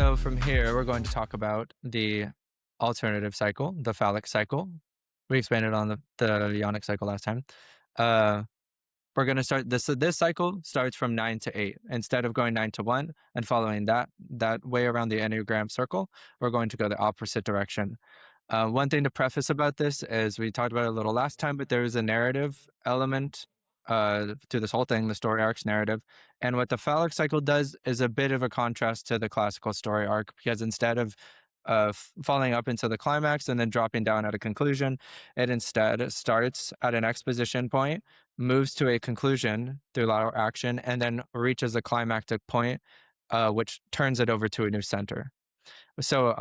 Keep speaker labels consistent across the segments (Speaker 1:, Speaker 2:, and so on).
Speaker 1: So from here, we're going to talk about the alternative cycle, the phallic cycle. We expanded on the ionic cycle last time. Uh, we're going to start this. So this cycle starts from 9 to 8. Instead of going 9 to 1 and following that way around the Enneagram circle, we're going to go the opposite direction. One thing to preface about this is we talked about it a little last time, but there is a narrative element to this whole thing, the story arc's narrative. And what the phallic cycle does is a bit of a contrast to the classical story arc, because instead of falling up into the climax and then dropping down at a conclusion, it instead starts at an exposition point, moves to a conclusion through lateral action, and then reaches a climactic point, which turns it over to a new center. So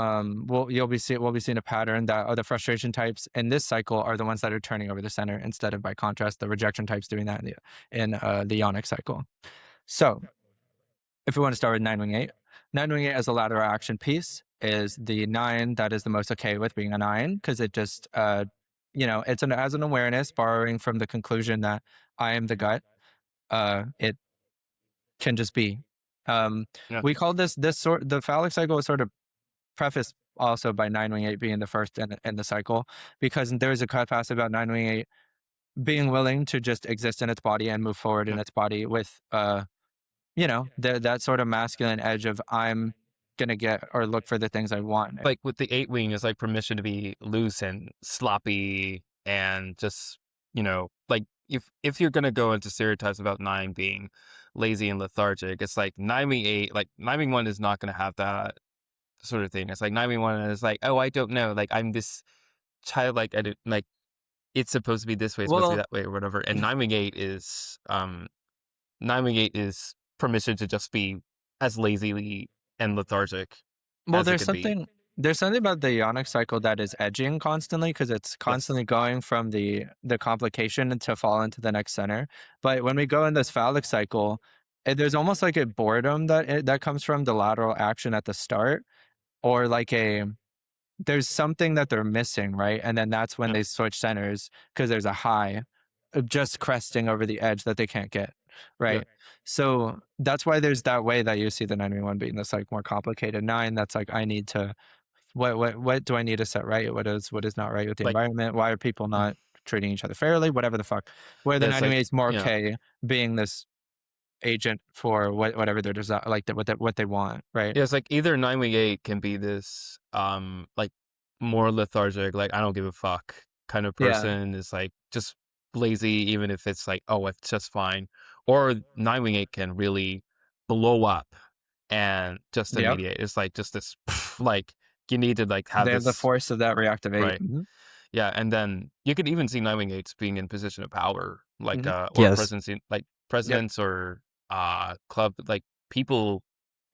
Speaker 1: we'll be seeing a pattern that the frustration types in this cycle are the ones that are turning over the center, instead of, by contrast, the rejection types doing that in the ionic cycle. So if we want to start with 9 wing 8, 9 wing 8 as a lateral action piece is the 9 that is the most okay with being a 9, because it just it's as an awareness, borrowing from the conclusion that I am the gut. It can just be.
Speaker 2: Yeah.
Speaker 1: We call the phallic cycle is sort of prefaced also by 9 wing 8 being the first in the cycle, because there is a cut pass about 9 wing 8 being willing to just exist in its body and move forward in
Speaker 2: Yeah.
Speaker 1: its body with that sort of masculine edge of I'm gonna get or look for the things I want.
Speaker 2: Like with the 8 wing is like permission to be loose and sloppy and just, like if you're gonna go into stereotypes about 9 being lazy and lethargic, it's like 9 wing 8, like 9 wing 1 is not gonna have that sort of thing. It's like 9 wing 1 is like, oh, I don't know, like I'm this childlike, I didn't like it's supposed to be this way, it's supposed to be
Speaker 1: Well,
Speaker 2: that way or whatever. And 9 wing 8 is permission to just be as lazily and lethargic
Speaker 1: well,
Speaker 2: as it could be.
Speaker 1: there's something about the ionic cycle that is edging constantly, because it's
Speaker 2: Yes.
Speaker 1: constantly going from the complication to fall into the next center. But when we go in this phallic cycle, there's almost like a boredom that comes from the lateral action at the start, or like there's something that they're missing, right? And then that's when
Speaker 2: Yeah.
Speaker 1: they switch centers, because there's a high just cresting over the edge that they can't get,
Speaker 2: Yeah.
Speaker 1: right? So that's why there's that way that you see the 9 1 being this like more complicated 9. That's like, I need to, what do I need to set right? What is not right with the
Speaker 2: Like,
Speaker 1: environment? Why are people not treating each other fairly? Whatever the fuck. Where the
Speaker 2: yeah, it's
Speaker 1: 9
Speaker 2: like,
Speaker 1: is more okay being this agent for whatever their desire, like what they want, right?
Speaker 2: yeah, it's like either 9 wing 8 can be this, like more lethargic, like I don't give a fuck kind of
Speaker 1: Yeah.
Speaker 2: person, is like just lazy, even if it's like, oh, it's just fine. Or 9 wing 8 can really blow up and just
Speaker 1: Yep.
Speaker 2: immediate. It's like just this, like you need to like have
Speaker 1: They have the
Speaker 2: this,
Speaker 1: force of that reactive 8.
Speaker 2: right? Yeah, and then you could even see 9 wing 8s being in position of power, like
Speaker 1: Mhm.
Speaker 2: or
Speaker 3: Yes.
Speaker 2: presidency, like
Speaker 1: Yep.
Speaker 2: presidents or club, like people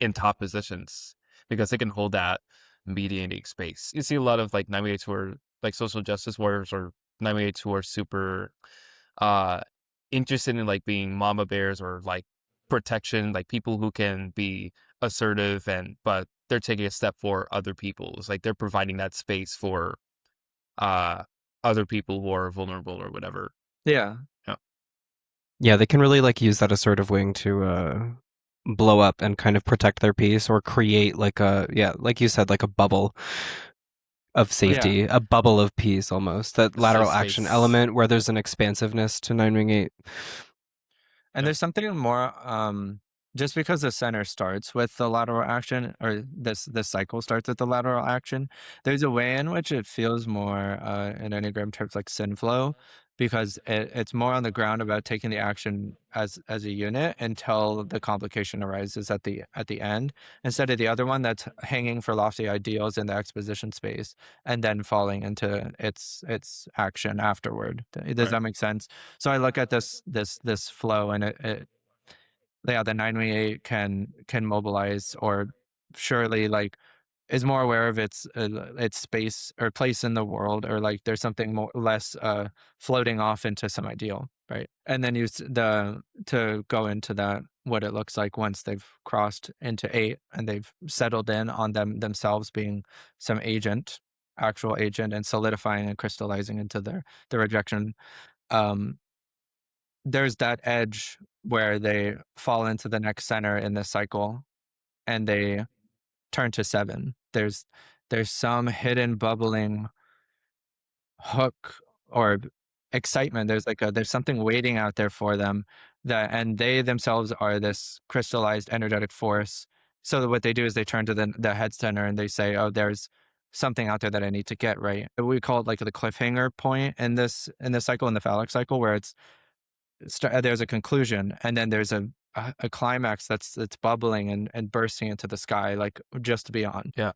Speaker 2: in top positions, because they can hold that mediating space. You see a lot of like 9 wing 8s who are like social justice warriors, or 9 wing 8s who are super uh interested in like being mama bears or like protection, like people who can be assertive, and but they're taking a step for other people. It's like they're providing that space for uh other people who are vulnerable or whatever.
Speaker 1: Yeah.
Speaker 2: Yeah.
Speaker 3: Yeah, they can really like use that assertive wing to blow up and kind of protect their peace or create like like you said, like a bubble of
Speaker 1: Yeah.
Speaker 3: safety, a bubble of peace almost. That
Speaker 2: A safe
Speaker 3: lateral action
Speaker 2: space.
Speaker 3: element where there's an expansiveness to 9 wing 8.
Speaker 1: And
Speaker 2: Yeah.
Speaker 1: there's something more, just because the center starts with the lateral action, or this cycle starts with the lateral action, there's a way in which it feels more, in Enneagram terms, like sin flow, because it's more on the ground about taking the action as a unit until the complication arises at the end, instead of the other one that's hanging for lofty ideals in the exposition space and then falling into its action afterward. Does
Speaker 2: Right.
Speaker 1: that make sense? So I look at this flow, and yeah, the 9 wing 8 can mobilize, or surely like is more aware of its space or place in the world, or like there's something more less floating off into some ideal, right? And then use the to go into that, what it looks like once they've crossed into 8 and they've settled in on themselves being some agent, actual agent, and solidifying and crystallizing into their rejection. um there's that edge where they fall into the next center in this cycle, and they turn to 7. There's some hidden bubbling hook or excitement. There's something waiting out there for them, and they themselves are this crystallized energetic force. So what they do is they turn to the head center and they say, "Oh, there's something out there that I need to get right." We call it like the cliffhanger point in this cycle, in the phallic cycle, where there's a conclusion and then there's a climax that's bubbling and bursting into the sky, like just beyond.
Speaker 2: Yeah.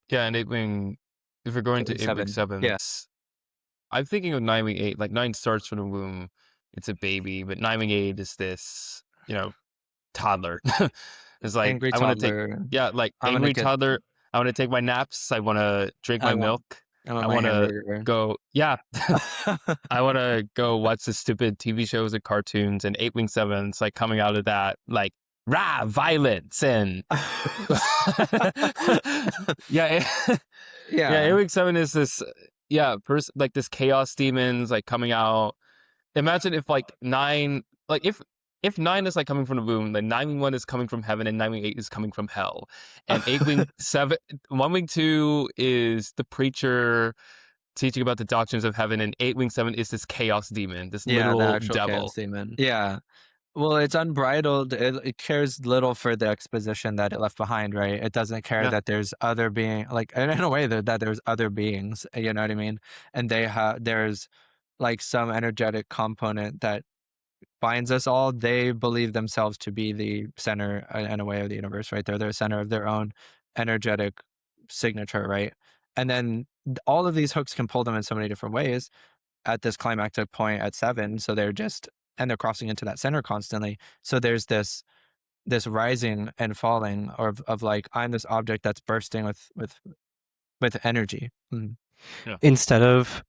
Speaker 2: Yeah, and if we're going to 8 week 7,
Speaker 1: Yeah.
Speaker 2: I'm thinking of 9 week 8. Like 9 starts from the womb, it's a baby, but 9 week 8 is this, toddler. It's like
Speaker 1: Angry
Speaker 2: I want to take,
Speaker 1: toddler.
Speaker 2: like
Speaker 1: I'm gonna
Speaker 2: angry
Speaker 1: get.
Speaker 2: toddler. I want to take my naps. I want to drink my milk.
Speaker 1: I want
Speaker 2: I
Speaker 1: my
Speaker 2: want to
Speaker 1: hamburger.
Speaker 2: go. Yeah, I want to go watch the stupid TV shows and cartoons. And 8 week 7's like coming out of that, like violence and yeah. Yeah, 8 week 7 is this, like this chaos demons like coming out. Imagine if like 9, like if 9 is like coming from the womb, then 9 week 1 is coming from heaven and 9 week 8 is coming from hell. And 8 week 7, 1 week 2 is the preacher teaching about the doctrines of heaven, and 8 week 7 is this chaos demon, this
Speaker 1: the
Speaker 2: literal
Speaker 1: actual
Speaker 2: devil.
Speaker 1: chaos demon. Yeah. Well, it's unbridled. It cares little for the exposition that it left behind, right? It doesn't care that there's other being, like, in a way that there's other beings, you know what I mean? And there's like some energetic component that binds us all. They believe themselves to be the center, in a way, of the universe, right? They're the center of their own energetic signature, right? And then all of these hooks can pull them in so many different ways at this climactic point at 7. So they're crossing into that center constantly. So there's this rising and falling of like, I'm this object that's bursting with energy. Mm.
Speaker 2: Yeah.
Speaker 3: Instead of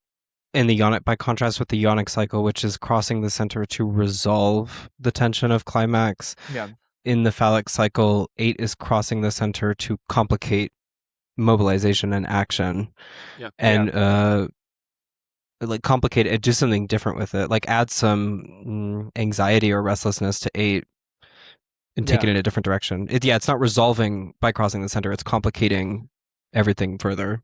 Speaker 3: in the Ionic, by contrast with the Ionic cycle, which is crossing the center to resolve the tension of climax,
Speaker 1: Yeah.
Speaker 3: in the phallic cycle, 8 is crossing the center to complicate mobilization and action.
Speaker 2: Yeah.
Speaker 3: And like complicate it, do something different with it, like add some anxiety or restlessness to 8 and take it in a different direction. It's not resolving by crossing the center, it's complicating everything further.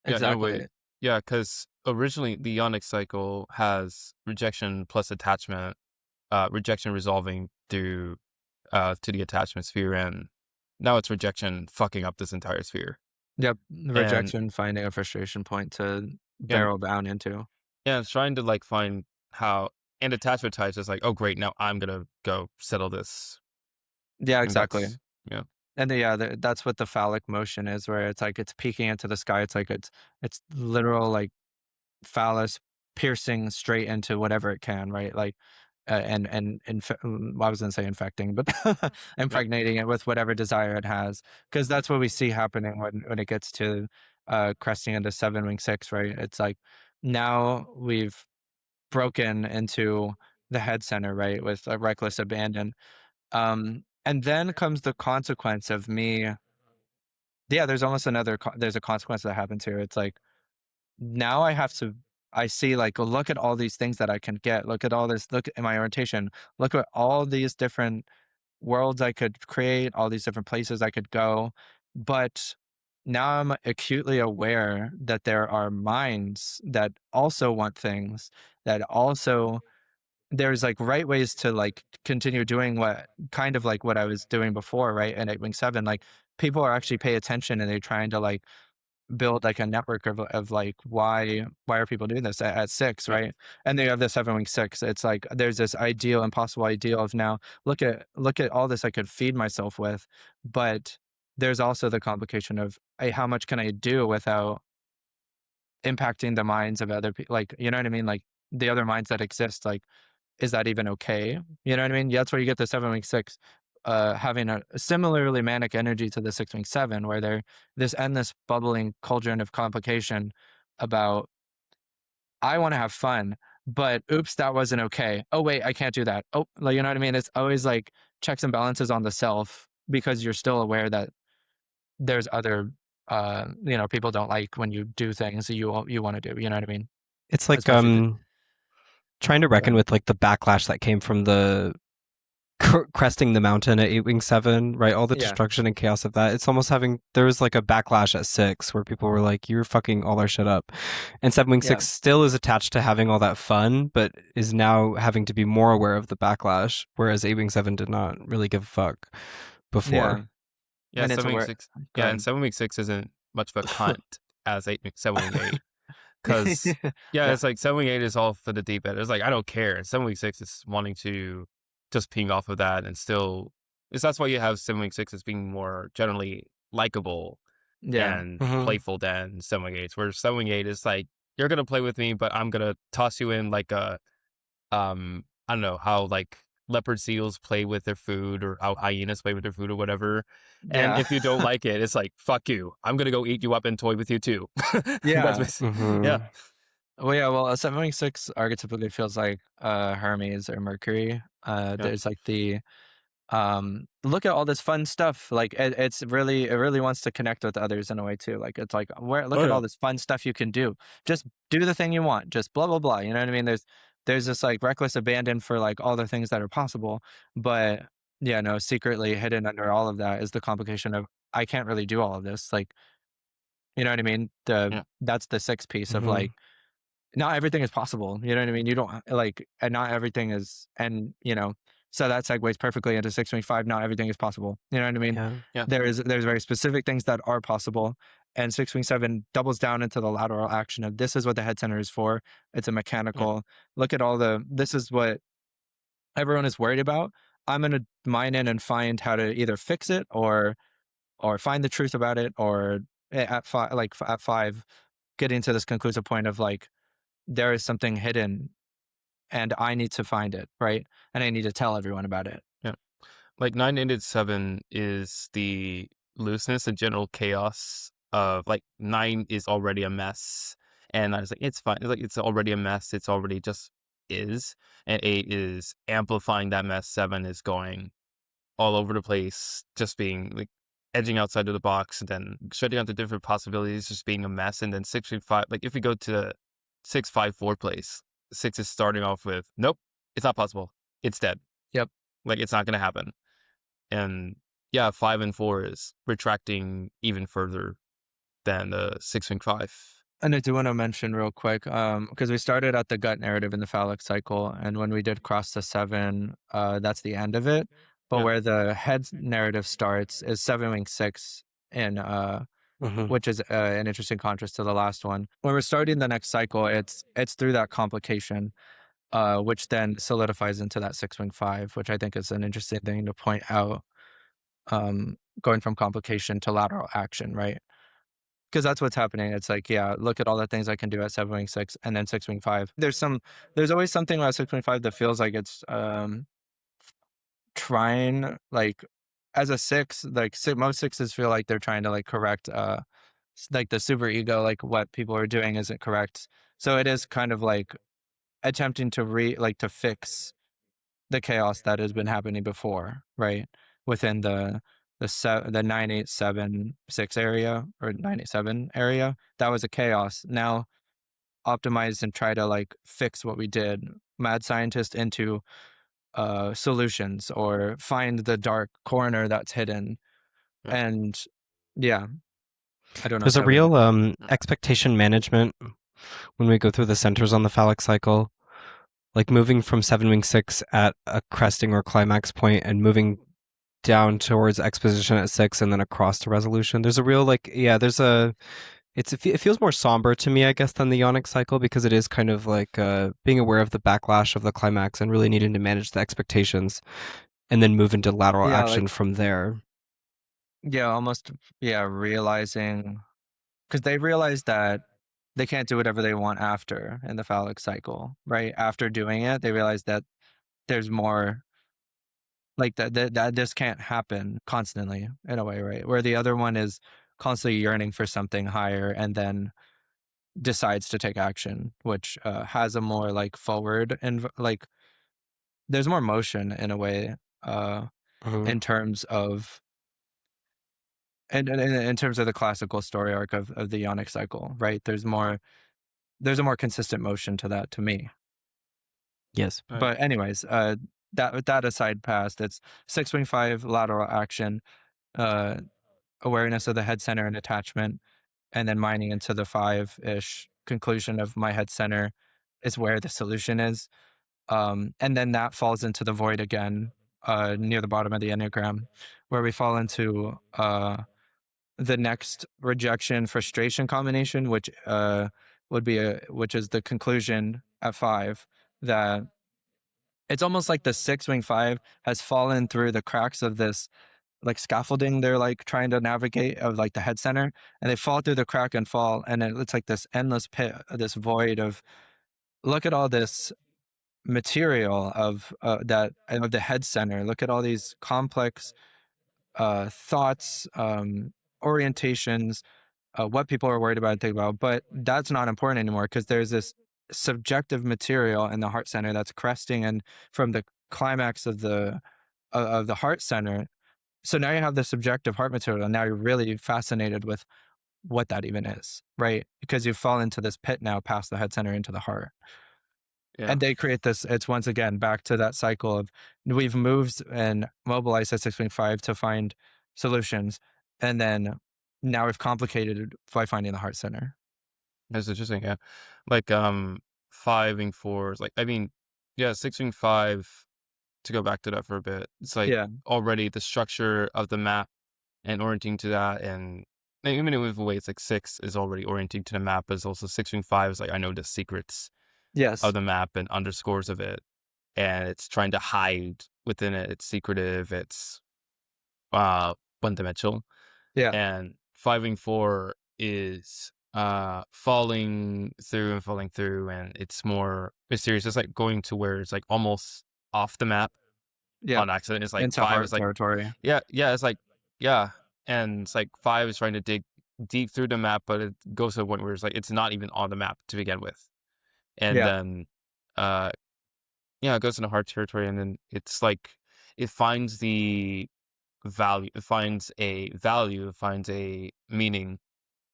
Speaker 1: Exactly.
Speaker 2: Yeah, because originally the Ionic cycle has rejection plus attachment, rejection resolving through to the attachment sphere, and now it's rejection fucking up this entire sphere.
Speaker 1: Yep. Rejection, finding a frustration point to barrel down into.
Speaker 2: Yeah, it's trying to like find how, and attachment types is like, oh great, now I'm gonna go settle this.
Speaker 1: Yeah, exactly.
Speaker 2: Yeah.
Speaker 1: And that's what the phallic motion is, where it's like it's peeking into the sky. It's like it's literal, like, phallus piercing straight into whatever it can, right? Like, and I was gonna say infecting, but impregnating it with whatever desire it has, because that's what we see happening when it gets to cresting into 7 wing 6, right? It's like now we've broken into the head center, right, with a reckless abandon. And then comes the consequence of me. Yeah, there's almost there's a consequence that happens here. It's like, now I see, like, look at all these things that I can get. Look at all this. Look at my orientation. Look at all these different worlds I could create, all these different places I could go. But now I'm acutely aware that there are minds that also want things, that also, there's like right ways to like continue doing what I was doing before, right? And at Wing 7, like, people are actually pay attention and they're trying to like build like a network of like, why are people doing this at 6, right? And they have the 7 wing 6. It's like there's this impossible ideal of, now look at all this I could feed myself with, but there's also the complication of, hey, how much can I do without impacting the minds of other people? Like, you know what I mean? Like, the other minds that exist, like, is that even okay? You know what I mean? That's where you get the 7 wing 6 having a similarly manic energy to the 6 wing 7, where they're this endless bubbling cauldron of complication about, I want to have fun, but oops, that wasn't okay. Oh wait, I can't do that. Oh, like, you know what I mean? It's always like checks and balances on the self, because you're still aware that there's other people don't like when you do things that you want to do. You know what I mean?
Speaker 3: It's like
Speaker 1: Especially
Speaker 3: trying to reckon with like the backlash that came from the cresting the mountain at 8-Wing-7, right? All the
Speaker 1: Yeah.
Speaker 3: destruction and chaos of that. It's almost there was like a backlash at 6 where people were like, you're fucking all our shit up. And 7-Wing-6
Speaker 1: Yeah.
Speaker 3: still is attached to having all that fun, but is now having to be more aware of the backlash, whereas 8-Wing-7 did not really give a fuck before.
Speaker 1: Yeah.
Speaker 2: Yeah,
Speaker 1: And it's
Speaker 2: seven week
Speaker 1: where
Speaker 2: six.
Speaker 1: go
Speaker 2: Yeah, and
Speaker 1: ahead.
Speaker 2: 7 week 6 isn't much of a cunt as 7 week 8. Because yeah,
Speaker 1: Yeah.
Speaker 2: it's like 7 week 8 is all for the deep end. It's like I don't care. 7 week 6 is wanting to just ping off of that and still. That's why you have 7 week 6 as being more generally likable
Speaker 1: Yeah.
Speaker 2: and
Speaker 3: Mhm.
Speaker 2: playful than 7 week 8. Where 7 week 8 is like you're gonna play with me, but I'm gonna toss you in like a I don't know how like leopard seals play with their food or how hyenas play with their food or whatever. And
Speaker 1: Yeah.
Speaker 2: if you don't like it, it's like fuck you. I'm gonna go eat you up and toy with you too. That's
Speaker 1: Yeah.
Speaker 2: yeah.
Speaker 3: Mhm.
Speaker 1: Well, yeah, well, a 7-6 archetypically feels like Hermes or Mercury.
Speaker 2: Yeah.
Speaker 1: There's like the look at all this fun stuff. Like it really wants to connect with others in a way too. Like it's like where look
Speaker 2: Oh
Speaker 1: at
Speaker 2: yeah.
Speaker 1: all this fun stuff you can do. Just do the thing you want. Just blah blah blah. You know what I mean? There's this like reckless abandon for like all the things that are possible. But yeah, no, secretly hidden under all of that is the complication of I can't really do all of this. Like, you know what I mean?
Speaker 2: Yeah.
Speaker 1: That's the sixth piece of
Speaker 3: Mhm.
Speaker 1: like not everything is possible. You know what I mean? You don't like, and not everything is, and so that segues perfectly into 6.5. Not everything is possible. You know what I mean?
Speaker 3: Yeah.
Speaker 2: Yeah.
Speaker 1: There's very specific things that are possible, and 6.7 doubles down into the lateral action of this is what the head center is for. It's a
Speaker 2: Yeah.
Speaker 1: mechanical. Look at all the. This is what everyone is worried about. I'm gonna mine in and find how to either fix it or find the truth about it, or at five, like at 5, getting to this conclusive point of like there is something hidden and I need to find it, right? And I need to tell everyone about it.
Speaker 2: Yeah. Like 9-ended 7 is the looseness and general chaos of like 9 is already a mess. And I was like, it's fine. It's like it's already a mess. It's already just is. And 8 is amplifying that mess. 7 is going all over the place, just being like edging outside of the box and then shutting out the different possibilities, just being a mess. And then 6.5, like if we go to the 6-5-4 place, 6 is starting off with, nope, it's not possible. It's dead.
Speaker 1: Yep.
Speaker 2: Like it's not going to happen. And yeah, 5 and 4 is retracting even further than the 6.5.
Speaker 1: And I do want to mention real quick, because we started at the gut narrative in the phallic cycle, and when we did cross the 7, that's the end of it. But
Speaker 2: Yeah.
Speaker 1: where the head narrative starts is 7-6 in
Speaker 3: Mhm.
Speaker 1: which is an interesting contrast to the last one. When we're starting the next cycle, it's through that complication, which then solidifies into that 6-5, which I think is an interesting thing to point out. Going from complication to lateral action, right? Because that's what's happening. It's like, yeah, look at all the things I can do at 7-6 and then 6-5. There's always something about 6.5 that feels like it's trying, like as a 6, like most 6s feel like they're trying to like correct like the super ego, like what people are doing isn't correct. So it is kind of like attempting to to fix the chaos that has been happening before, right? Within the 9-8-7-6 area or 9-8-7 area, that was a chaos. Now optimize and try to like fix what we did. Mad scientist into solutions or find the dark corner that's hidden.
Speaker 2: Yeah.
Speaker 1: And yeah, I don't know.
Speaker 3: There's a
Speaker 1: 7.
Speaker 3: real expectation management when we go through the centers on the phallic cycle, like moving from 7-Wing-6 at a cresting or climax point and moving down towards exposition at 6 and then across to resolution. There's a real it feels more somber to me, I guess, than the Ionic cycle because it is kind of like being aware of the backlash of the climax and really needing to manage the expectations and then move into lateral
Speaker 1: Yeah,
Speaker 3: action
Speaker 1: like
Speaker 3: from there.
Speaker 1: yeah, almost yeah, realizing because they realize that they can't do whatever they want after in the phallic cycle, right? After doing it, they realize that there's more like that this can't happen constantly in a way, right? Where the other one is constantly yearning for something higher and then decides to take action, which has a more like forward and like there's more motion in a way
Speaker 3: Mhm.
Speaker 1: in terms of in terms of the classical story arc of the Ionic cycle, right? There's a more consistent motion to that to me.
Speaker 3: Yes.
Speaker 2: Right.
Speaker 1: But anyways, that aside passed, it's 6.5 lateral action, uh, awareness of the head center and attachment, and then mining into the 5-ish conclusion of my head center is where the solution is. And then that falls into the void again, near the bottom of the Enneagram, where we fall into the next rejection frustration combination, which would be which is the conclusion at 5, that it's almost like the 6-wing 5 has fallen through the cracks of this like scaffolding they're like trying to navigate of like the head center, and they fall through the crack and fall, and it's like this endless pit, this void of, look at all this material of that of the head center, look at all these complex thoughts, orientations, what people are worried about and think about, but that's not important anymore because there's this subjective material in the heart center that's cresting and from the climax of the heart center. So now you have the subjective heart material, and now you're really fascinated with what that even is, right? Because you fall into this pit now past the head center into the heart.
Speaker 2: Yeah.
Speaker 1: And they create this, it's once again back to that cycle of we've moved and mobilized at 6.5 to find solutions. And then now we've complicated it by finding the heart center.
Speaker 2: That's interesting. Yeah. Like, 5-4 is like, I mean, yeah, 6-5, to go back to that for a bit, it's like
Speaker 1: Yeah.
Speaker 2: already the structure of the map and orienting to that. And even with the way it's like 6 is already orienting to the map, but it's also 6-5 is like, I know the secrets
Speaker 1: Yes.
Speaker 2: of the map and underscores of it. And it's trying to hide within it. It's secretive. It's one dimensional.
Speaker 1: Yeah.
Speaker 2: And 5-4 is falling through, and it's more mysterious. It's like going to where it's like almost off the map
Speaker 1: Yeah.
Speaker 2: on accident. It's like
Speaker 1: Into
Speaker 2: 5
Speaker 1: heart
Speaker 2: is like,
Speaker 1: territory.
Speaker 2: yeah, it's like, yeah. And it's like 5 is trying to dig deep through the map, but it goes to a point where it's like it's not even on the map to begin with. And
Speaker 1: Yeah.
Speaker 2: then it goes into heart territory, and then it's like it finds the value, it finds a meaning,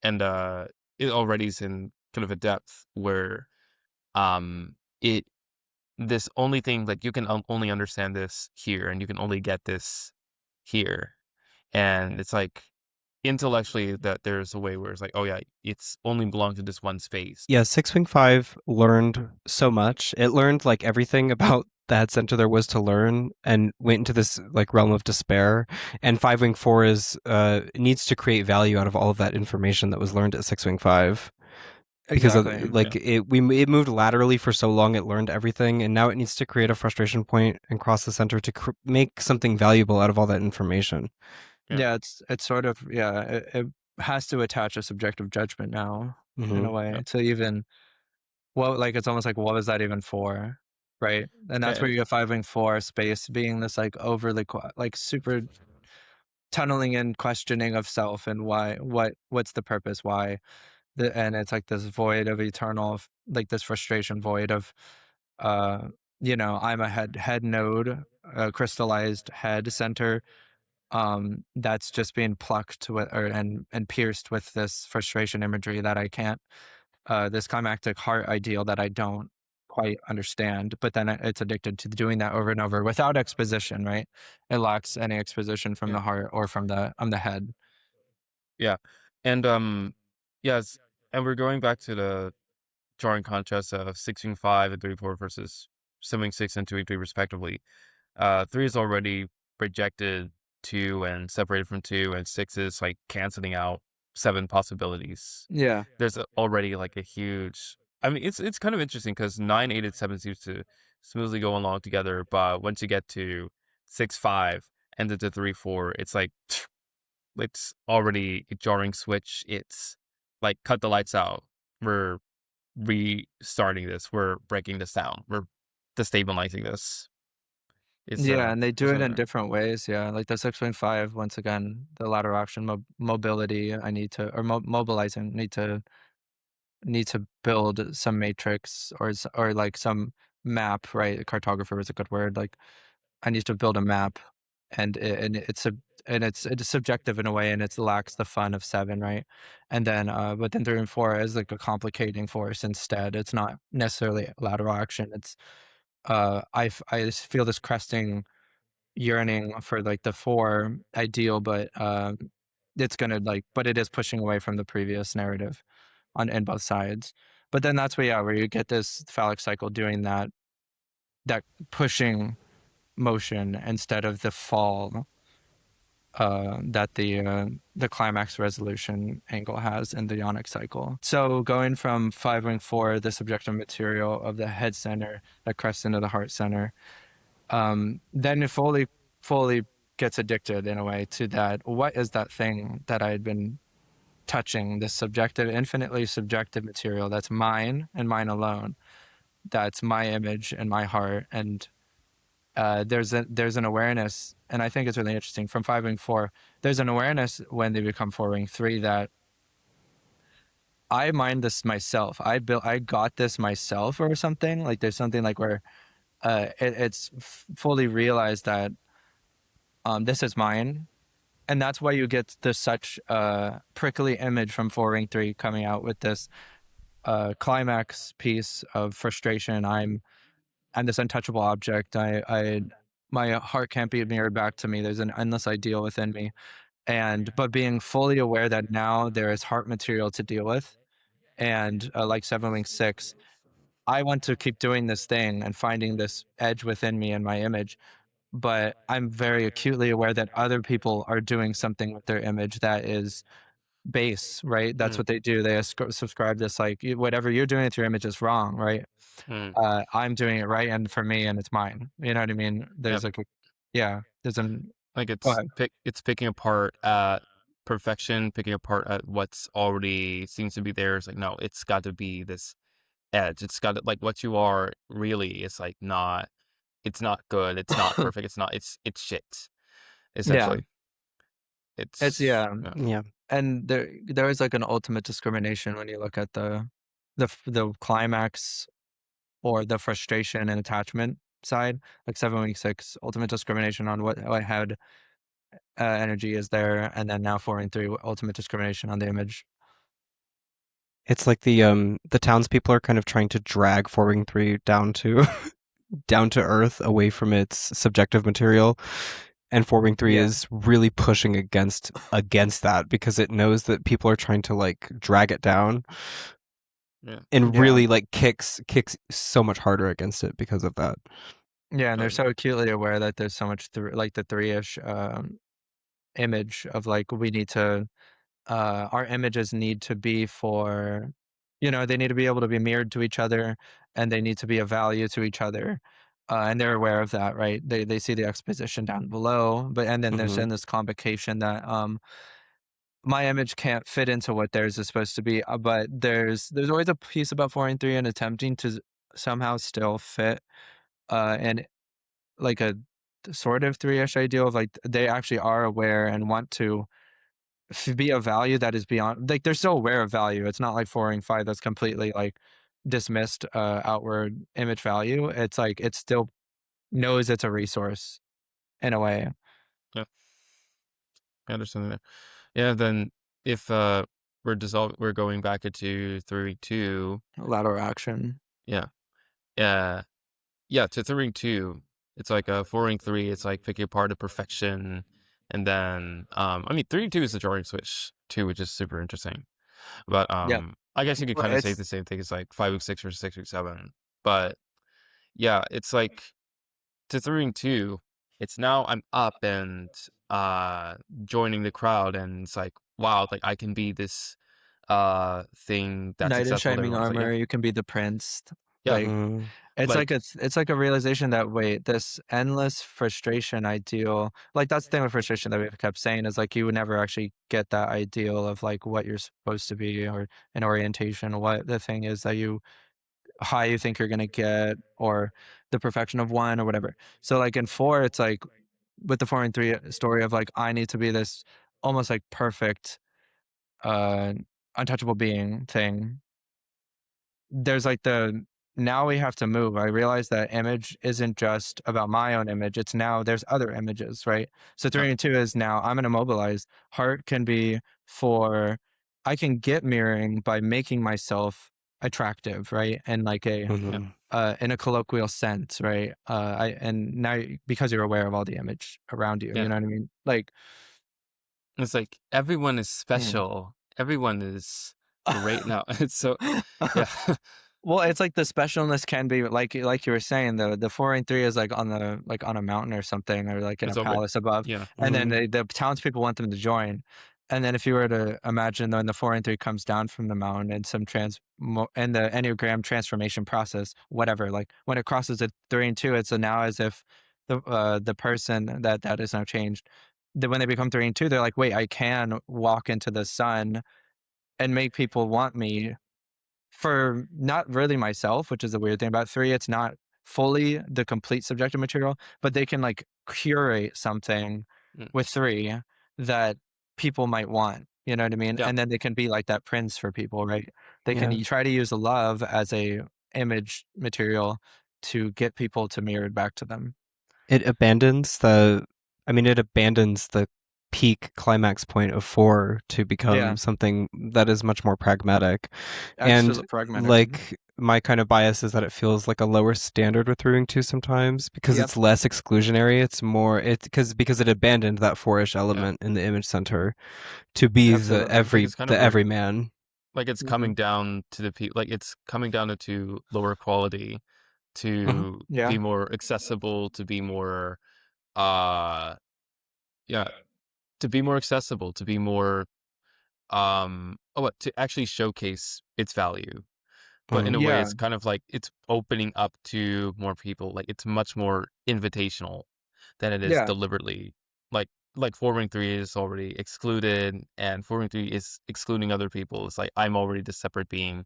Speaker 2: and it already is in kind of a depth where it this only thing, like you can only understand this here, and you can only get this here. And it's like intellectually that there's a way where it's like, oh yeah, it's only belongs to this one space.
Speaker 3: Yeah, 6-wing 5 learned so much. It learned like everything about the head center there was to learn and went into this like realm of despair. And 5-wing 4 is needs to create value out of all of that information that was learned at 6-wing 5. Because of,
Speaker 1: Exactly.
Speaker 3: like it moved laterally for so long, it learned everything, and now it needs to create a frustration point and cross the center to make something valuable out of all that information.
Speaker 1: Yeah, it's sort of, yeah, it has to attach a subjective judgment now in a way
Speaker 2: Yeah.
Speaker 1: to even, well, like it's almost like what was that even for, right? And that's
Speaker 2: Yeah.
Speaker 1: where you get 5-4 space being this like overly like super tunneling in questioning of self and why, what's the purpose, why and it's like this void of eternal, like this frustration void of uh I'm a head node, a crystallized head center, that's just being plucked with and pierced with this frustration imagery that I can't, this climactic heart ideal that I don't quite understand, but then it's addicted to doing that over and over without exposition, right? It lacks any exposition from
Speaker 2: Yeah.
Speaker 1: the heart or from the head.
Speaker 2: Yeah. And yes, and we're going back to the drawing contrast of 6-5 and 3-4 versus 7-6 and 2-3 respectively. 3 is already rejected 2 and separated from 2, and 6 is like canceling out 7 possibilities.
Speaker 1: Yeah.
Speaker 2: There's already like a huge, I mean, it's kind of interesting because 9, 8, and 7 seems to smoothly go along together, but once you get to 6-5 and then to 3-4, it's like it's already a jarring switch. It's like cut the lights out. We're restarting this. We're breaking this down. We're destabilizing this. It's
Speaker 1: Yeah, and they do
Speaker 2: it's
Speaker 1: it in
Speaker 2: over.
Speaker 1: different ways. Yeah, like the 6.5, once again, the lateral action mobility. I need to, or mobilizing. Need to build some matrix or like some map. Right, cartographer is a good word. Like I need to build a map, and it's subjective in a way, and it lacks the fun of 7, right? And then, but then 3 and 4 is like a complicating force instead. It's not necessarily lateral action. I just feel this cresting yearning for like the 4 ideal, but it's gonna like, but it is pushing away from the previous narrative on in both sides. But then that's where, yeah, where you get this phallic cycle doing that pushing motion instead of the fall that the climax resolution angle has in the Ionic cycle. So going from 5.4, the subjective material of the head center that crests into the heart center, then it fully gets addicted in a way to that. What is that thing that I had been touching? This subjective, infinitely subjective material that's mine and mine alone. That's my image and my heart. And there's an awareness, and I think it's really interesting from 5.4. There's an awareness when they become 4.3 that I mind this myself. I got this myself or something. Like there's something like where it's fully realized that this is mine, and that's why you get this such prickly image from 4.3 coming out with this climax piece of frustration. I'm this untouchable object. My heart can't be mirrored back to me. There's an endless ideal within me, and but being fully aware that now there is heart material to deal with, and like 7.6, I want to keep doing this thing and finding this edge within me and my image. But I'm very acutely aware that other people are doing something with their image that is base, right? That's
Speaker 2: Mm,
Speaker 1: what they do. They subscribe this like whatever you're doing with your image is wrong, right?
Speaker 2: mm.
Speaker 1: I'm doing it right, and for me, and it's mine. You know what I mean?
Speaker 2: Yep.
Speaker 1: There's like, yeah, there's an.
Speaker 2: Like
Speaker 1: Go ahead.
Speaker 2: it's picking apart at perfection, picking apart at what's already seems to be there. It's like, no, it's got to be this edge. It's got to, like what you are really is like not. It's not good. It's not perfect. It's not. It's shit.
Speaker 1: Yeah,
Speaker 2: Essentially,
Speaker 1: it's
Speaker 2: it's
Speaker 1: yeah,
Speaker 2: yeah.
Speaker 3: Yeah.
Speaker 1: and there is like an ultimate discrimination when you look at the climax or the frustration and attachment side, like 7.6, ultimate discrimination on what head energy is there, and then now 4.3, ultimate discrimination on the image.
Speaker 3: It's like the townspeople are kind of trying to drag 4-3 down to down to earth away from its subjective material, and 4-3
Speaker 1: Yeah,
Speaker 3: is really pushing against that because it knows that people are trying to like drag it down
Speaker 2: Yeah.
Speaker 3: and
Speaker 1: yeah,
Speaker 3: really like kicks so much harder against it because of that.
Speaker 1: yeah, and they're
Speaker 2: Oh,
Speaker 1: so acutely aware that there's so much like the 3-ish image of like we need to our images need to be for, they need to be able to be mirrored to each other, and they need to be of value to each other, and they're aware of that, right? They see the exposition down below, but and then there's
Speaker 3: Hmm.
Speaker 1: in this convocation that my image can't fit into what theirs is supposed to be, but there's always a piece about 4.3 and attempting to somehow still fit and like a sort of 3-ish ideal of like they actually are aware and want to be a value that is beyond, like they're still aware of value. It's not like 4.5 that's completely like dismissed outward image value. It's like it still knows it's a resource in a way.
Speaker 2: yeah. I understand that. Yeah. Then if we're going back into 3.2.
Speaker 1: Lateral action.
Speaker 2: Yeah. Yeah. Yeah, to 3.2, it's like a 4.3. It's like picking apart to perfection, and then I mean 3.2 is the drawing switch too, which is super interesting. But
Speaker 1: Yeah.
Speaker 2: I guess you could
Speaker 1: Well,
Speaker 2: kind of say
Speaker 1: it's
Speaker 2: the same thing as like 5.6 or 6.7. But yeah, it's like to 3.2. It's now I'm up and joining the crowd, and it's like wow, like I can be this thing that's
Speaker 1: knight in
Speaker 2: successful.
Speaker 1: shining
Speaker 2: Everyone's like yeah,
Speaker 1: armor. You can be the prince.
Speaker 2: yeah,
Speaker 1: Like
Speaker 3: Mm.
Speaker 2: like
Speaker 1: it's like a realization that wait, this endless frustration ideal, like that's the thing with frustration that we've kept saying is like you would never actually get that ideal of like what you're supposed to be or an orientation, what the thing is that you high you think you're gonna get, or the perfection of one or whatever. So like in 4, it's like with the 4.3 story of like I need to be this almost like perfect uh untouchable being thing. There's like the now we have to move. I realize that image isn't just about my own image. It's now there's other images, right? So
Speaker 2: uh,
Speaker 1: 3 and 2 is now I'm gonna mobilize. Heart can be for I can get mirroring by making myself attractive, right? And like
Speaker 3: Mhm.
Speaker 1: in a colloquial sense, right? And now because you're aware of all the image around you,
Speaker 2: Yeah.
Speaker 1: you know what I mean? Like,
Speaker 2: It's like everyone is
Speaker 1: mm.
Speaker 2: special. Everyone is great now. It's so yeah.
Speaker 1: Well, it's like the specialness can be like you were saying, the 4 and 3 is like on a mountain or something, or like in a
Speaker 2: It's already
Speaker 1: palace above,
Speaker 2: yeah.
Speaker 1: and then
Speaker 3: Mhm.
Speaker 1: the townspeople want them to join. And then if you were to imagine when the 4 and 3 comes down from the mountain and and the Enneagram transformation process, whatever, like when it crosses the 3 and 2, it's now as if the person that is now changed. That when they become 3 and 2, they're like, wait, I can walk into the sun and make people want me for not really myself, which is the weird thing about 3. It's not fully the complete subjective material, but they can like curate something
Speaker 2: Mm.
Speaker 1: with 3 that people might want. You know what I mean?
Speaker 2: Yeah.
Speaker 1: And then they can be like that prince for people, right? They can
Speaker 3: Yeah.
Speaker 1: try to use love as a image material to get people to mirror it back to them.
Speaker 3: It abandons the it abandons the peak climax point of 4 to become
Speaker 1: Yeah,
Speaker 3: something that is much more pragmatic. And
Speaker 1: absolutely pragmatic.
Speaker 3: like my kind of bias is that it feels like a lower standard with Brewing 2 sometimes because
Speaker 1: Yep.
Speaker 3: it's less exclusionary. It's more because it abandoned that 4-ish
Speaker 2: Yeah.
Speaker 3: element in the image center to be
Speaker 1: Absolutely.
Speaker 2: It's like it's kind
Speaker 3: the
Speaker 2: of
Speaker 3: everyman.
Speaker 2: like it's
Speaker 1: Mhm.
Speaker 2: coming down to the people. Like it's coming down to lower quality, to
Speaker 1: Yeah.
Speaker 2: be more accessible, to be more uh yeah, to be more accessible, to be more to actually showcase its value. But in a
Speaker 3: Mhm.
Speaker 2: way,
Speaker 1: Yeah.
Speaker 2: it's kind of like it's opening up to more people. Like it's much more invitational than it is
Speaker 1: Yeah.
Speaker 2: deliberately. Like like 4-3 is already excluded, and 4-3 is excluding other people. It's like I'm already the separate being,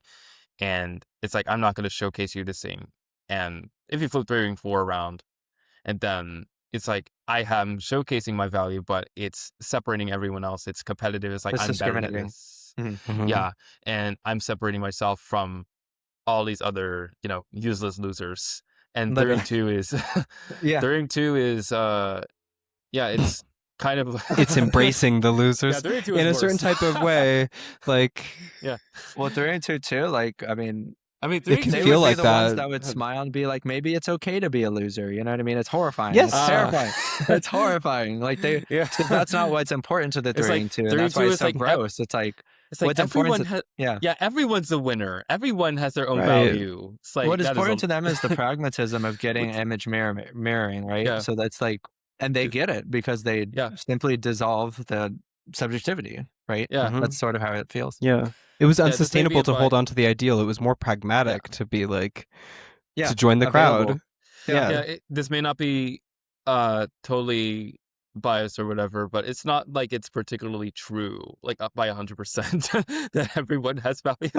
Speaker 2: and it's like I'm not going to showcase you the same. And if you flip 3-4 around, and then it's like I am showcasing my value, but it's separating everyone else. It's competitive. It's like
Speaker 1: It's
Speaker 2: I'm better than
Speaker 1: discriminating.
Speaker 2: this.
Speaker 1: Mhm.
Speaker 3: Mhm.
Speaker 2: Yeah, and I'm separating myself from all these other, useless losers. And
Speaker 1: Literally.
Speaker 2: 32 is
Speaker 1: Yeah.
Speaker 2: 32 is yeah, it's kind of
Speaker 3: It's embracing the
Speaker 2: yeah,
Speaker 3: losers
Speaker 2: 32
Speaker 3: in
Speaker 2: is
Speaker 3: a certain
Speaker 2: worse.
Speaker 3: type of way. Like
Speaker 2: Yeah.
Speaker 1: Well, 3 and 2 too, like, I mean,
Speaker 2: I mean
Speaker 3: it can
Speaker 2: 32
Speaker 1: they
Speaker 3: feel
Speaker 1: would be
Speaker 3: like
Speaker 2: is
Speaker 1: the ones
Speaker 3: that.
Speaker 1: that would smile and be like, "Maybe it's okay to be a loser," you know what I mean? It's horrifying, it's
Speaker 3: Yes.
Speaker 2: uh
Speaker 1: terrifying. It's horrifying, like,
Speaker 2: yeah.
Speaker 1: 'cause that's not what's important to the
Speaker 2: It's like
Speaker 1: 3 and 2, and that's why
Speaker 2: 32
Speaker 1: it's
Speaker 2: is
Speaker 1: so
Speaker 2: like
Speaker 1: gross. It's like,
Speaker 2: it's like
Speaker 1: what's important
Speaker 2: everyone
Speaker 1: to
Speaker 2: has
Speaker 1: yeah.
Speaker 2: yeah, everyone's a winner. Everyone has their own
Speaker 3: Right.
Speaker 2: value. It's like
Speaker 1: What is
Speaker 2: that is
Speaker 1: important
Speaker 2: a
Speaker 1: to them is the pragmatism of getting
Speaker 2: which
Speaker 1: image mirroring, right?
Speaker 2: yeah.
Speaker 1: So that's like and they
Speaker 2: It-
Speaker 1: get it because they
Speaker 2: yeah.
Speaker 1: simply dissolve the subjectivity, right?
Speaker 2: Yeah.
Speaker 3: Mhm.
Speaker 1: That's sort of how it feels.
Speaker 3: Yeah. It was
Speaker 2: Yeah, this may be
Speaker 3: unsustainable
Speaker 2: a
Speaker 3: to
Speaker 2: bi
Speaker 3: hold on to the ideal. It was more
Speaker 2: yeah.
Speaker 3: pragmatic to be like
Speaker 1: Yeah,
Speaker 3: to join the crowd.
Speaker 1: available. Yeah.
Speaker 2: Yeah,
Speaker 3: Yeah.
Speaker 2: this may not be totally biased or whatever, but it's not like it's particularly true, like up by 100% that everyone has value.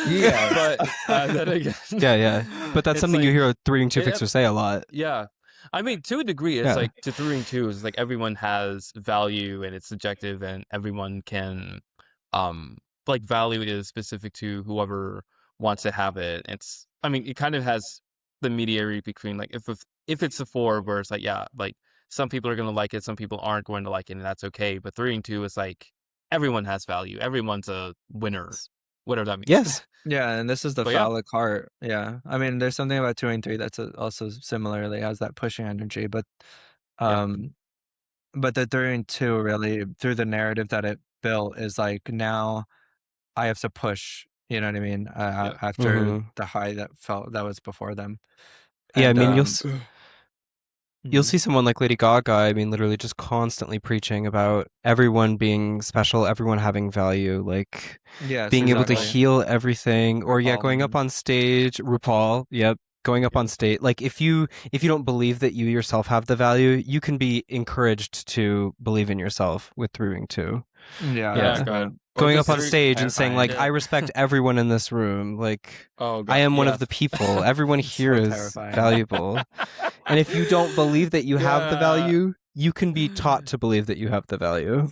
Speaker 1: Yes.
Speaker 2: But then again,
Speaker 3: Yeah, yeah. But that's
Speaker 2: it's
Speaker 3: something you
Speaker 2: like
Speaker 3: hear a 3 and 2
Speaker 2: it,
Speaker 3: fixers say a lot.
Speaker 2: yeah. I mean, to a degree, it's
Speaker 3: Yeah.
Speaker 2: like to 3-2 is like everyone has value and it's subjective, and everyone can, like value is specific to whoever wants to have it. It's, I mean, it kind of has the mediary between like if it's a 4 where it's like yeah, like some people are gonna like it, some people aren't going to like it, and that's okay. But 3-2 is like everyone has value, everyone's a winner, whatever that means.
Speaker 3: Yes.
Speaker 1: Yeah, and this is the
Speaker 2: But yeah,
Speaker 1: phallic heart. Yeah. I mean, there's something about 2 and 3 that's also similarly has that pushing energy,
Speaker 2: yeah,
Speaker 1: um, but the 3 and 2 really through the narrative that it built is like now I have to push, you know what I mean?
Speaker 2: yeah,
Speaker 1: After
Speaker 3: Mhm.
Speaker 1: the high that was before them.
Speaker 3: Yeah, I
Speaker 1: And
Speaker 3: mean, you'll
Speaker 1: mhm.
Speaker 3: see someone like Lady Gaga, I mean, literally just constantly preaching about everyone being special, everyone having value, like
Speaker 1: Yes,
Speaker 3: being able to
Speaker 1: exactly.
Speaker 3: heal everything, or yeah,
Speaker 1: RuPaul.
Speaker 3: going up
Speaker 1: Mhm.
Speaker 3: on stage, RuPaul, yep, going up
Speaker 2: yeah,
Speaker 3: on stage. Like if you don't believe that you yourself have the value, you can be encouraged to believe in yourself with Brewing too.
Speaker 1: Yeah,
Speaker 2: yeah,
Speaker 1: that's
Speaker 3: Yeah.
Speaker 2: God, or
Speaker 3: Going
Speaker 2: this
Speaker 3: up on
Speaker 1: it's
Speaker 3: stage and saying like,
Speaker 1: terrifying.
Speaker 3: I
Speaker 2: yeah.
Speaker 3: respect everyone in this room. Like
Speaker 2: Oh
Speaker 3: I
Speaker 2: God,
Speaker 3: am one
Speaker 2: yeah.
Speaker 3: of the people. Everyone
Speaker 1: It's
Speaker 3: here
Speaker 1: so
Speaker 3: is
Speaker 1: terrifying.
Speaker 3: valuable. And if you don't believe that you have the
Speaker 2: Yeah.
Speaker 3: value, you can be taught to believe that you have the value.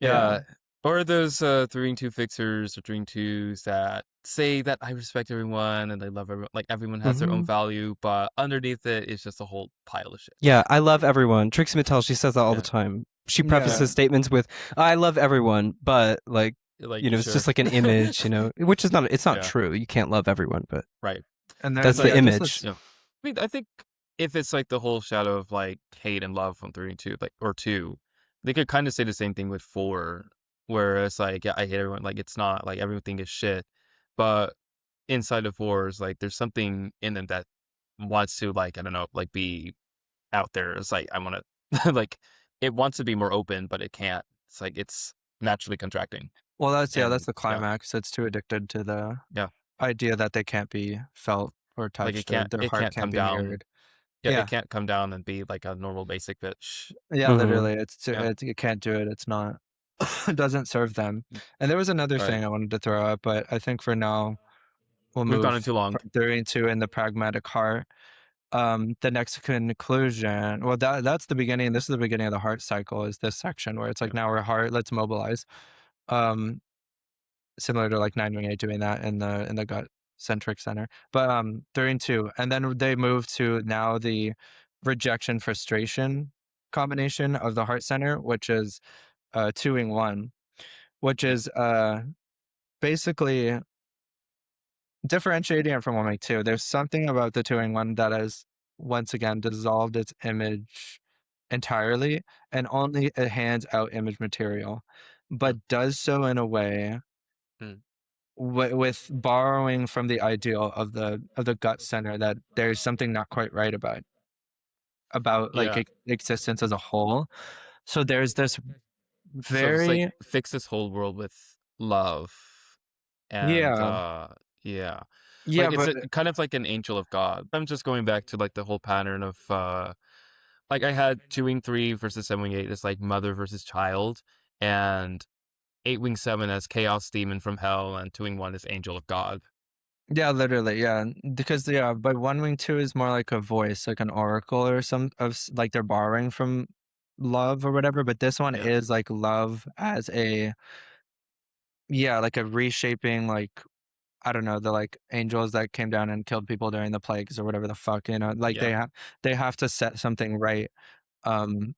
Speaker 1: Yeah.
Speaker 2: Yeah. Or those 3-2 fixers or 3-2s that say that I respect everyone and I love everyone. Like everyone has their own
Speaker 3: Hmm.
Speaker 2: value, but underneath it is just a whole pile of shit.
Speaker 3: Yeah, I love everyone. Trixie Mattel, she says that all the
Speaker 2: Yeah.
Speaker 3: time. She
Speaker 1: Yeah.
Speaker 3: prefaces statements with, I love everyone, but like
Speaker 2: like
Speaker 3: You know, it's
Speaker 2: sure,
Speaker 3: just like an image, you know, which is not, it's not
Speaker 2: yeah,
Speaker 3: true. You can't love everyone, but
Speaker 2: right.
Speaker 1: And
Speaker 3: that's
Speaker 1: there's
Speaker 3: the
Speaker 2: But
Speaker 1: yeah, this
Speaker 3: image.
Speaker 1: is
Speaker 2: yeah, I mean, I think if it's like the whole shadow of like hate and love from 3 and 2, like or 2, they could kind of say the same thing with 4, where it's like, yeah, I hate everyone. Like it's not like everything is shit, but inside of 4 is like there's something in them that wants to like I don't know like be out there. It's like I want to like it wants to be more open, but it can't. It's like it's naturally contracting,
Speaker 1: well, that's
Speaker 2: and
Speaker 1: the
Speaker 2: yeah,
Speaker 1: climax. It's too addicted to the
Speaker 2: yeah,
Speaker 1: idea that they can't be felt or
Speaker 2: like
Speaker 1: touched or their
Speaker 2: it
Speaker 1: heart
Speaker 2: can't
Speaker 1: can't
Speaker 2: come
Speaker 1: be
Speaker 2: down.
Speaker 1: mirrored.
Speaker 2: Yeah, it
Speaker 1: Yeah.
Speaker 2: can't come down and be like a normal basic bitch.
Speaker 1: Yeah,
Speaker 3: Hmm.
Speaker 1: literally. It's too,
Speaker 2: Yeah,
Speaker 1: it can't do it. It's not it doesn't serve them. And there was another
Speaker 2: right.
Speaker 1: thing I wanted to throw up, but I think for now we'll
Speaker 2: We've gone in
Speaker 1: move
Speaker 2: too long.
Speaker 1: from theory to in the pragmatic heart. The next conclusion, well, that's the beginning. This is the beginning of the heart cycle. Is this section where it's like
Speaker 2: Yeah,
Speaker 1: now we're heart, let's mobilize. Um, Similar to like 918 doing that in the gut centric center. But 3 and 2, and then they move to now the rejection frustration combination of the heart center, which is 2-1, which
Speaker 2: yeah,
Speaker 1: is basically differentiating it from 1-2. There's something about the 2-1 that has once again dissolved its image entirely and only it hands out image material,
Speaker 2: yeah,
Speaker 1: but does so in a way
Speaker 2: mm,
Speaker 1: with borrowing from the ideal of the gut center that there's something not quite right about like
Speaker 2: yeah.
Speaker 1: existence as a whole. So there's this
Speaker 2: So it's like
Speaker 1: very
Speaker 2: fix this whole world with love, and
Speaker 1: yeah
Speaker 2: yeah,
Speaker 1: yeah,
Speaker 2: like it's
Speaker 1: but
Speaker 2: kind of like an angel of God. I'm just going back to like the whole pattern of like I had 2 wing 3 versus 7 wing 8 is like mother versus child, and 8 wing 7 as chaos demon from hell, and 2 wing 1 is angel of God.
Speaker 1: yeah, literally, yeah, because yeah, but 1-2 is more like a voice, like an oracle or some like they're borrowing from love or whatever. But this one
Speaker 2: Yeah,
Speaker 1: is like love as a yeah, like a reshaping, like I don't know, the like angels that came down and killed people during the plagues or whatever the fuck, you know, like
Speaker 2: yeah,
Speaker 1: they have to set something right. Um,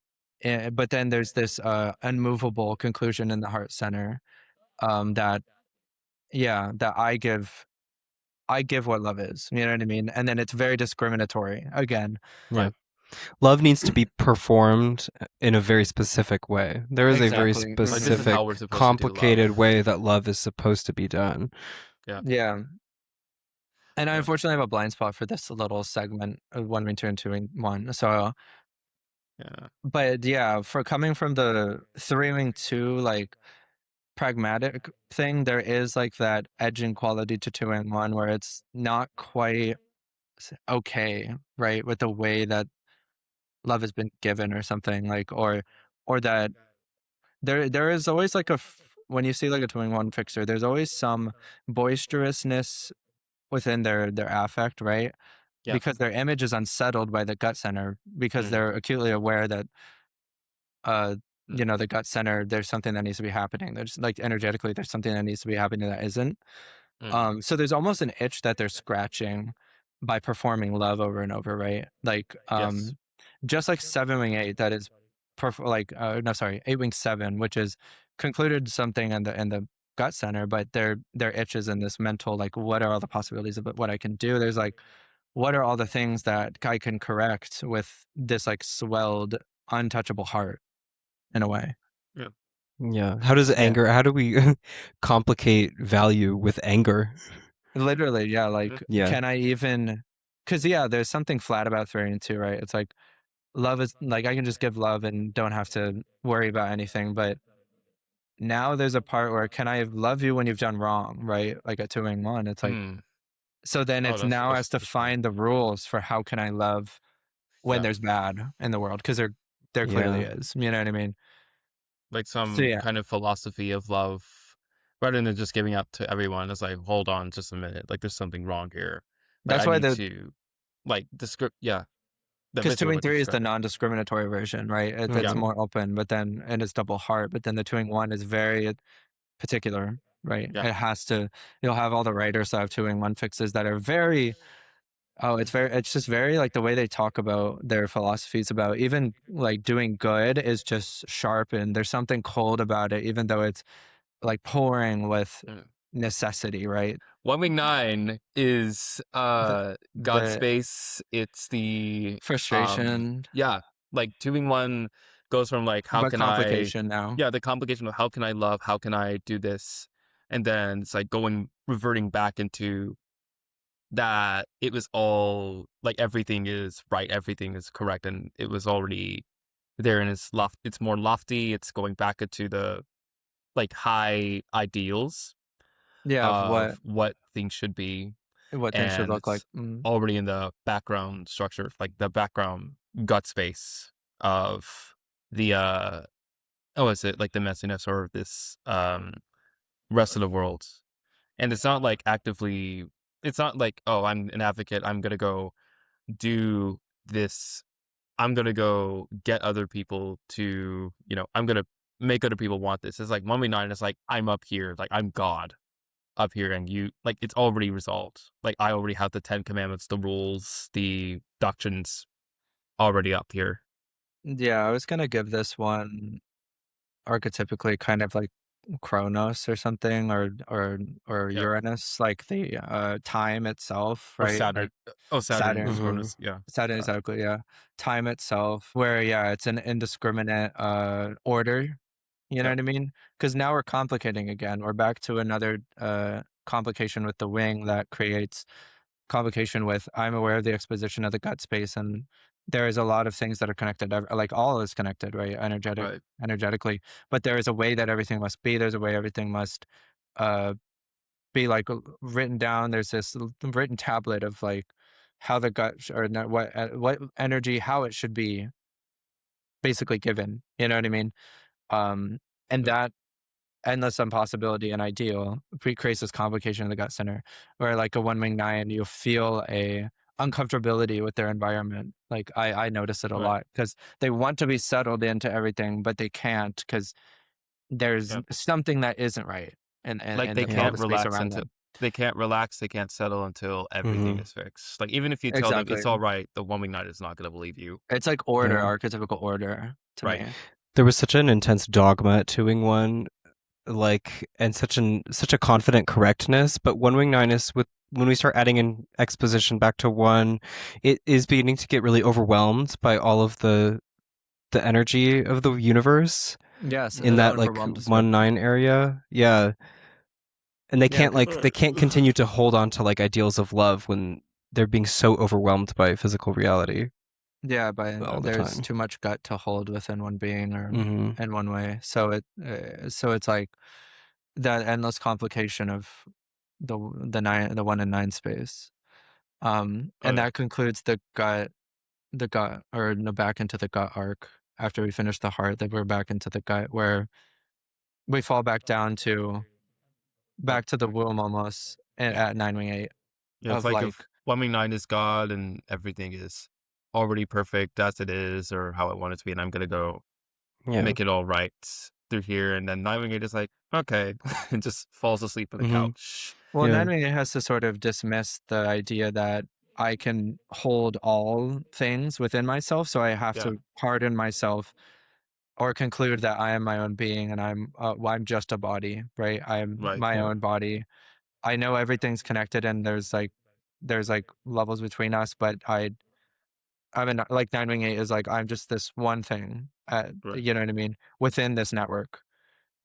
Speaker 1: but then there's this unmovable conclusion in the heart center that yeah, that I give what love is. You know what I mean? And then it's very discriminatory again.
Speaker 3: Yeah.
Speaker 2: right.
Speaker 3: Love needs to be performed in a very specific way. There is a very
Speaker 1: Exactly.
Speaker 2: Like this is
Speaker 3: specific,
Speaker 2: how we're supposed to do
Speaker 3: complicated
Speaker 2: love.
Speaker 3: way that love is supposed to be done.
Speaker 2: Yeah,
Speaker 1: Yeah. And I
Speaker 2: yeah,
Speaker 1: unfortunately have a blind spot for this little segment of 1-2 and 2-1. So,
Speaker 2: yeah,
Speaker 1: but yeah, for coming from the 3-2, like pragmatic thing, there is like that edging quality to 2-1 where it's not quite okay, right, with the way that love has been given or something like, or that there is always like when you see like a 2-1 fixer, there's always some boisterousness within their affect, right?
Speaker 2: yeah,
Speaker 1: Because their image is unsettled by the gut center because
Speaker 2: mm,
Speaker 1: they're acutely aware that uh
Speaker 2: mm,
Speaker 1: you know the gut center there's something that needs to be happening. There's like energetically there's something that needs to be happening that isn't.
Speaker 2: mm,
Speaker 1: So there's almost an itch that they're scratching by performing love over and over, right? Like
Speaker 2: yes,
Speaker 1: just like 7-8 that is like no sorry 8-7, which is concluded something in the gut center, but their itch is in this mental like what are all the possibilities of what I can do? There's like what are all the things that I can correct with this like swelled untouchable heart in a way.
Speaker 2: yeah,
Speaker 3: Yeah. How does
Speaker 1: Yeah.
Speaker 3: anger, how do we complicate value with anger?
Speaker 1: Literally, yeah,
Speaker 2: yeah,
Speaker 1: like
Speaker 3: Yeah.
Speaker 1: can I even cuz yeah, there's something flat about 3-2, right? It's like love is like I can just give love and don't have to worry about anything, but now there's a part where can I love you when you've done wrong, right? Like a 2-1, it's like
Speaker 2: mm.
Speaker 1: so then
Speaker 2: Oh,
Speaker 1: it's now has to
Speaker 2: that's funny.
Speaker 1: find the rules for how can I love when
Speaker 2: Yeah,
Speaker 1: there's bad in the world because there clearly
Speaker 3: Yeah.
Speaker 1: is. You know what I mean?
Speaker 2: like
Speaker 1: So
Speaker 2: some
Speaker 1: yeah,
Speaker 2: kind of philosophy of love, rather than just giving out to everyone. It's like, hold on, just a minute. Like, there's something wrong here. Like,
Speaker 1: that's
Speaker 2: I
Speaker 1: why
Speaker 2: need
Speaker 1: the
Speaker 2: to, like, descript. Yeah, the
Speaker 1: because two
Speaker 2: visual
Speaker 1: and
Speaker 2: would
Speaker 1: three is the
Speaker 2: describe.
Speaker 1: non-discriminatory version, right? It's
Speaker 2: Yeah,
Speaker 3: Hmm.
Speaker 1: more open, but then and it's double heart. But then the 2-1 is very particular, right?
Speaker 2: yeah,
Speaker 1: It has to. You'll have all the writers that have 2-1 fixes that are very. Oh, it's very. It's just very like the way they talk about their philosophies about even like doing good is just sharp and there's something cold about it, even though it's like pouring with
Speaker 2: Mm.
Speaker 1: necessity, right?
Speaker 2: 1 Wing 9 is God
Speaker 1: The
Speaker 2: space. It's the
Speaker 1: frustration,
Speaker 2: yeah, like 2 Wing 1 goes from like how
Speaker 1: but
Speaker 2: can I
Speaker 1: complication now.
Speaker 2: yeah, the complication of how can I love, how can I do this? And then it's like reverting back into that it was all like everything is right, everything is correct, and it was already there, and it's more lofty, it's going back into the like high ideals
Speaker 1: Yeah, of
Speaker 2: of what things should be,
Speaker 1: what things should
Speaker 2: and
Speaker 1: look like.
Speaker 2: it's already in the background structure, like the background gut space of the oh, is it like the messiness or this rest of the world? And it's not like actively, it's not like, oh, I'm an advocate, I'm gonna go do this, I'm gonna go get other people to, I'm gonna make other people want this. It's like 1v9 is like, I'm up here, like I'm God up here, and you like it's already resolved. Like I already have the 10 Commandments, the rules, the doctrines already up here.
Speaker 1: Yeah, I was gonna give this one archetypically kind of like Kronos or something, or
Speaker 2: Yeah.
Speaker 1: Uranus, like the time itself,
Speaker 2: Or
Speaker 1: right?
Speaker 2: Saturn.
Speaker 1: Like
Speaker 2: Oh, Saturn is
Speaker 1: Saturn.
Speaker 3: Mm-hmm.
Speaker 2: Cronus. Yeah.
Speaker 1: Saturn,
Speaker 2: Uh,
Speaker 1: exactly, yeah. Time itself, where yeah, it's an indiscriminate order. You know
Speaker 2: yeah.
Speaker 1: what I mean? Because now we're complicating again. We're back to another complication with the wing that creates complication with I'm aware of the exposition of the gut space, and there is a lot of things that are connected. Like all is connected, right?
Speaker 2: Right.
Speaker 1: Energetically, but there is a way that everything must be. There's a way everything must uh be like written down. There's this written tablet of like how the gut or not, what energy, how it should be basically given. You know what I mean? And
Speaker 2: Yeah.
Speaker 1: that endless impossibility and ideal creates this complication in the gut center, where like a 1 Wing 9, you feel a uncomfortability with their environment. Like I notice it a
Speaker 2: Right.
Speaker 1: lot because they want to be settled into everything, but they can't because there's
Speaker 2: Yeah.
Speaker 1: something that isn't right
Speaker 2: Like
Speaker 1: in all
Speaker 3: Yeah.
Speaker 1: the space around
Speaker 2: until
Speaker 1: them.
Speaker 2: they can't relax, they can't settle until everything
Speaker 3: Mm-hmm.
Speaker 2: is fixed. Like even if you tell them
Speaker 1: Exactly.
Speaker 2: it's all right, the 1 Wing 9 is not gonna believe you.
Speaker 1: It's like order,
Speaker 3: Yeah.
Speaker 1: archetypical order to
Speaker 2: Right.
Speaker 1: me.
Speaker 3: There was such an intense dogma at 2 Wing 1, like, and such a confident correctness. But 1 Wing 9 is with when we start adding in exposition back to one, it is beginning to get really overwhelmed by all of the energy of the universe
Speaker 1: Yes,
Speaker 3: in that like
Speaker 1: overwhelmed is good.
Speaker 3: 1-9 area. Yeah. And they
Speaker 1: Yeah,
Speaker 3: can't like they can't continue to hold on to like ideals of love when they're being so overwhelmed by physical reality
Speaker 1: yeah, but
Speaker 3: all the
Speaker 1: there's
Speaker 3: time.
Speaker 1: too much gut to hold within one being or
Speaker 3: Mm-hmm.
Speaker 1: in one way. So it's like that endless complication of the 1 and 9 space. And
Speaker 2: Right.
Speaker 1: that concludes the gut, or no, back into the gut arc. After we finish the heart, that we're back into the gut, where we fall
Speaker 2: Yeah.
Speaker 1: back to the womb almost at 9 Wing 8
Speaker 2: Yeah, it's
Speaker 1: of
Speaker 2: like
Speaker 1: like,
Speaker 2: if 1 Wing 9 is God and everything is already perfect as it is or how I want it to be, and I'm gonna go
Speaker 3: Yeah.
Speaker 2: make it all right through here, and then 9 Wing 8 is like, okay, and just falls asleep on the
Speaker 3: Mm-hmm.
Speaker 2: couch.
Speaker 1: well,
Speaker 3: Yeah.
Speaker 1: 9 Wing 8 has to sort of dismiss the idea that I can hold all things within myself, so I have
Speaker 2: Yeah.
Speaker 1: to pardon myself or conclude that I am my own being and I'm just a body, right? I'm
Speaker 2: Right.
Speaker 1: my
Speaker 3: Yeah.
Speaker 1: own body. I know everything's connected and there's like levels between us, but I'm in like 9 Wing 8 is like I'm just this one thing,
Speaker 2: Right.
Speaker 1: you know what I mean, within this network.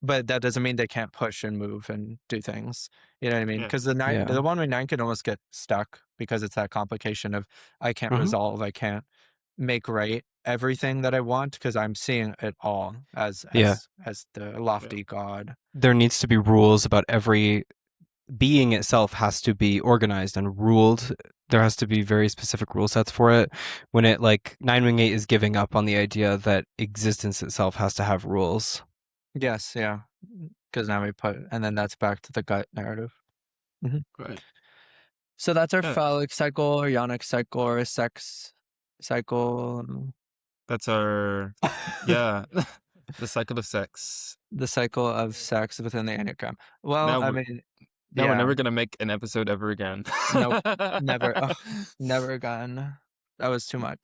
Speaker 1: But that doesn't mean they can't push and move and do things. You know what I mean?
Speaker 2: Yeah.
Speaker 1: Because
Speaker 3: Yeah.
Speaker 1: the 1 Wing 9 could almost get stuck because it's that complication of I can't
Speaker 3: Mm-hmm.
Speaker 1: resolve, I can't make right everything that I want because I'm seeing it all
Speaker 3: Yeah.
Speaker 1: as the
Speaker 2: Yeah.
Speaker 1: lofty God.
Speaker 3: There needs to be rules about every being itself has to be organized and ruled. There has to be very specific rule sets for it. When it like 9 Wing 8 is giving up on the idea that existence itself has to have rules.
Speaker 1: Yes, yeah. Because now we put, and then that's back to the gut narrative. Mhm.
Speaker 2: Right.
Speaker 1: So that's our
Speaker 2: Yeah.
Speaker 1: phallic cycle, or yonic cycle, or sex cycle.
Speaker 2: That's our yeah. The cycle of sex.
Speaker 1: The cycle of sex within the Enneagram. Well,
Speaker 2: Now
Speaker 1: I
Speaker 2: we're
Speaker 1: mean,
Speaker 2: now we're
Speaker 1: yeah,
Speaker 2: never gonna make an episode ever again.
Speaker 1: nope, never, ugh, never again. That was too much.